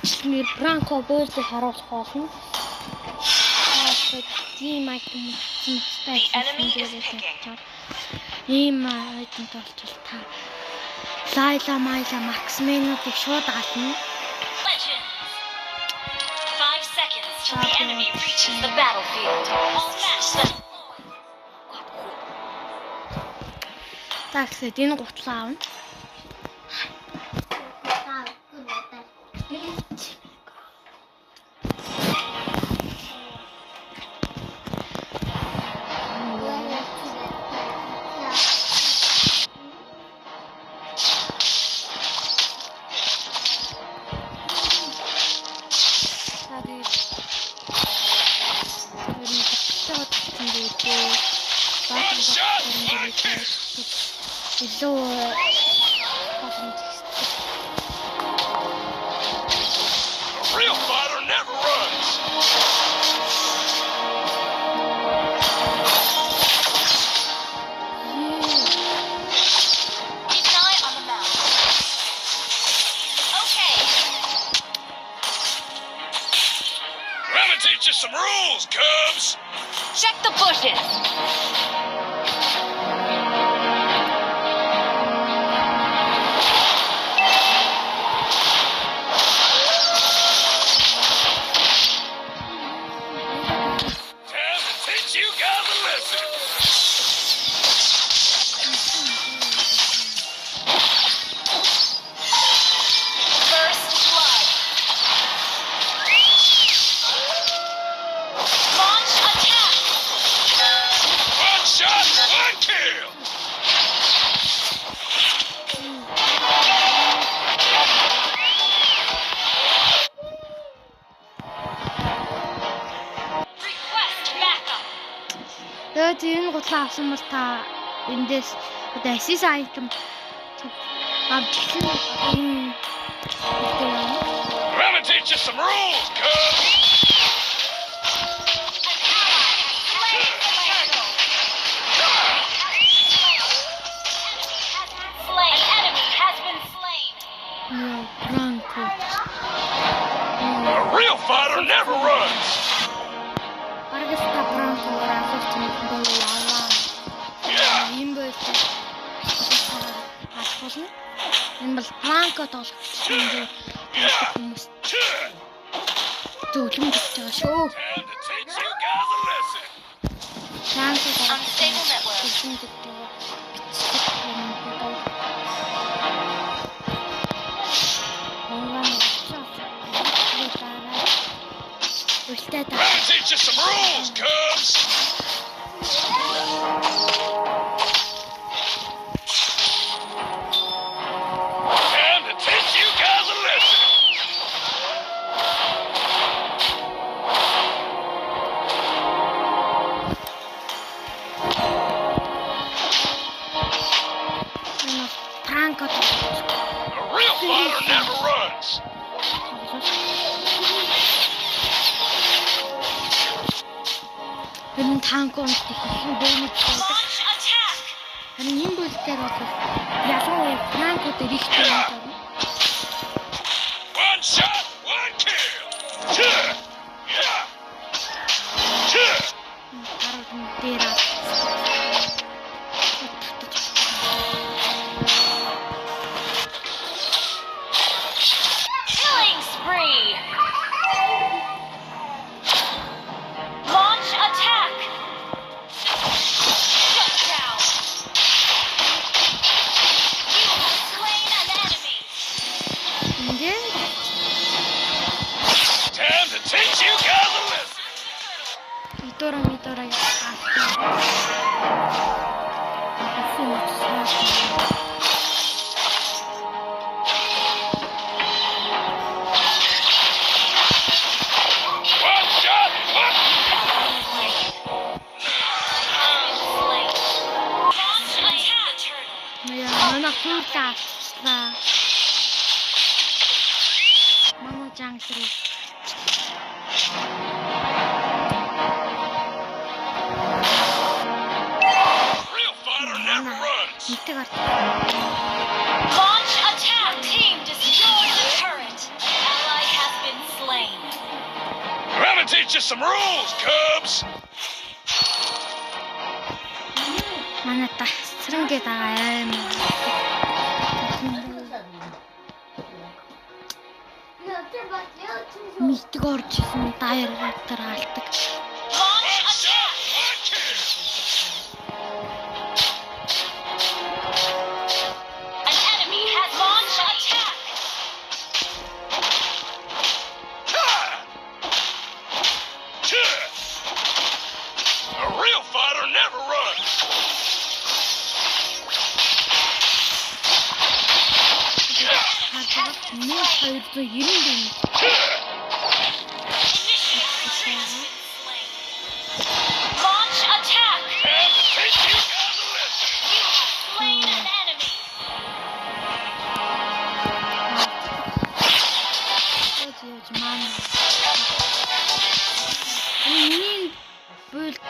Мэргэжлэмээр Бранко Бойлыг харуулах болно. Тийм айтем The enemy is picking. Ийм айтем толчвол та Лайла Майла Максменуудыг шууд гална. Legends. 5 seconds till the enemy reaches the battlefield. I'll smash them. Таксэд энэ гутлаа авна. Real fighter never runs. Keep an eye on the map. Okay. Let me teach you some rules, Cubs. Check the bushes. Time to teach you guys a lesson. First blood. Launch attack. One shot, one kill. Request backup. Тэгээд энэ гутлаа авсан бол та эндээс одоо assist item авч энэ Let me teach you some rules, Cubs. Slain. An enemy has been slain. Бранко. A real fighter never runs. Аргаста Бранко графикч мэдээ яваа. Yeah. Ийм байх. Асуулна. Энэ бол Бранко тоглох юм хүмүүс зөвлөм гэж байгаа шүү. Time to teach you guys a lesson. Бранко Unstable network. Let me teach you some rules, Cubs. Time to teach you guys a lesson. Бранко A real fighter never runs. энэ танконд ихэнх бонус байдаг. Launch attack. Харин энэ бүлгээр бол ялангуяа Бранко дээр их байна. One shot, one kill. Yeah. Харин дээр Killing spree. Launch attack. Shut down. You have slain an enemy. ингээд Time to teach you guys a lesson. Мидора One shot, one. Slain. Launch attack. манай хуулаа авчлаа. Манай жангсрыг Real fighter never runs. Нэтэг арт. Launch attack. Team destroy the turret. An ally has Gonna teach you some rules, Cubs. Манай тасрынгээ дагаа юм. Митг орж исэн даяар дээр алдаг. Launch attack. An enemy has launched attack. A real fighter never runs. Нэг 290 Launch attack. And teach you guys a lesson. You have slain an enemy. Өөж маань. Энэ бүлт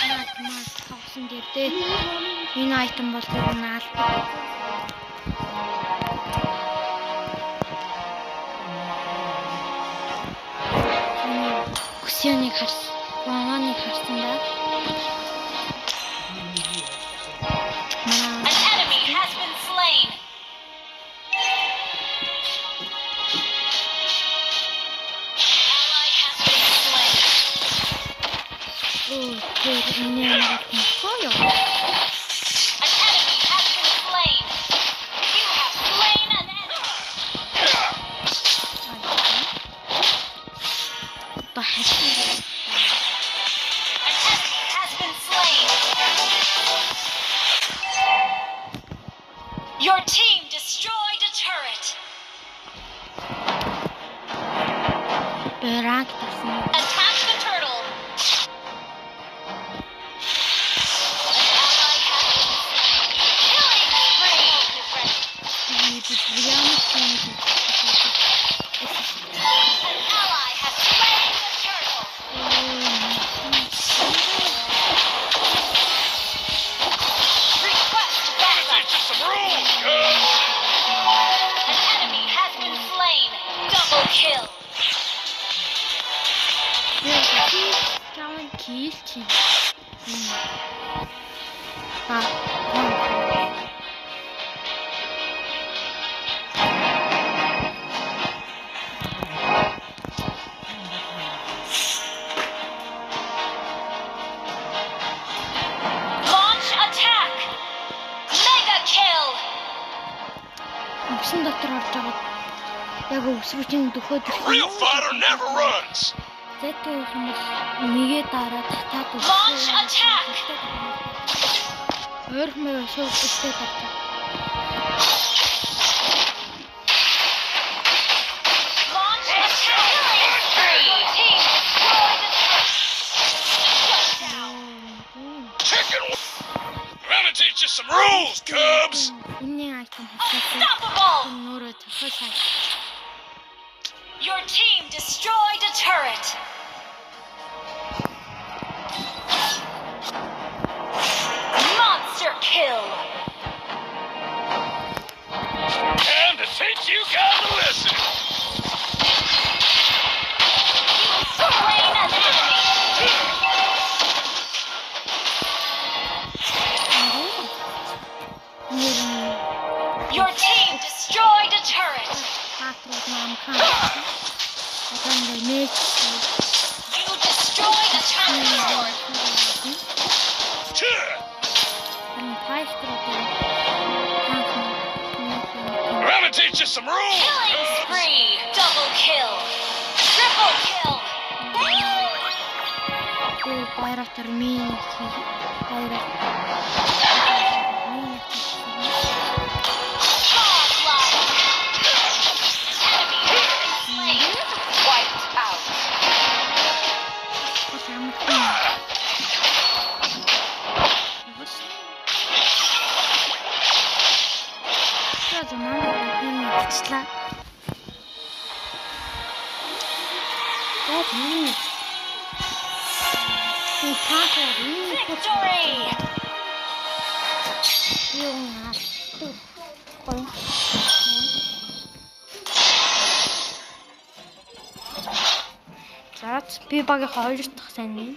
маа тавсан гэдэг. Энэ айтем бол тэр наалдаг. Көсөнийг харсан. Ванганыг харсан да. An enemy has been slain. Ally has been slain. Оо, тэр энэ юм гоё. An enemy has been slain. You have slain an enemy. Та хашиг. An enemy has been slain. Your team destroyed a turret. Бэрак тасан. Attack the turtle. An ally has been slain. Killing spree. An ally has slain the turtle. Request Gonna backup. teach you some rules, Cubs. An enemy has been slain. Double kill. Таван килч. Launch attack. Mega kill. Өвсөн дотор орж байгаа. Яг өвсгөчийн дөхөөд A real fighter never runs. зэтэй хүмүүс нэгээ дараа татаад Launch attack. Өөрхмөө шууд өстэй татдаг. Launch attack. Killing spree. Your team destroyed the turret. Shut down. Chicken. Gonna teach you some rules, Cubs. Энийн айтем хассан. Unstoppable. Нөрөө тохиолаа. Your team destroyed a turret. Monster kill. Time to teach you guys a lesson. Slain an enemy. Your team destroyed a turret. Хаатрууд намхан. Одоо ингэ нээж. You destroyed a turret. Энэ пайструуд танк. Gonna teach you some rules, Killing Cubs. spree. Double kill. Triple kill. Байрактар мин байрак. Godlike. Enemy has been slain. Wiped out. За манай энэ бичлээ. За тийм. Энэ таахаа энэ Victory. юм хатдаг. Гоё. За би багийнхаа 2 дахь сайн.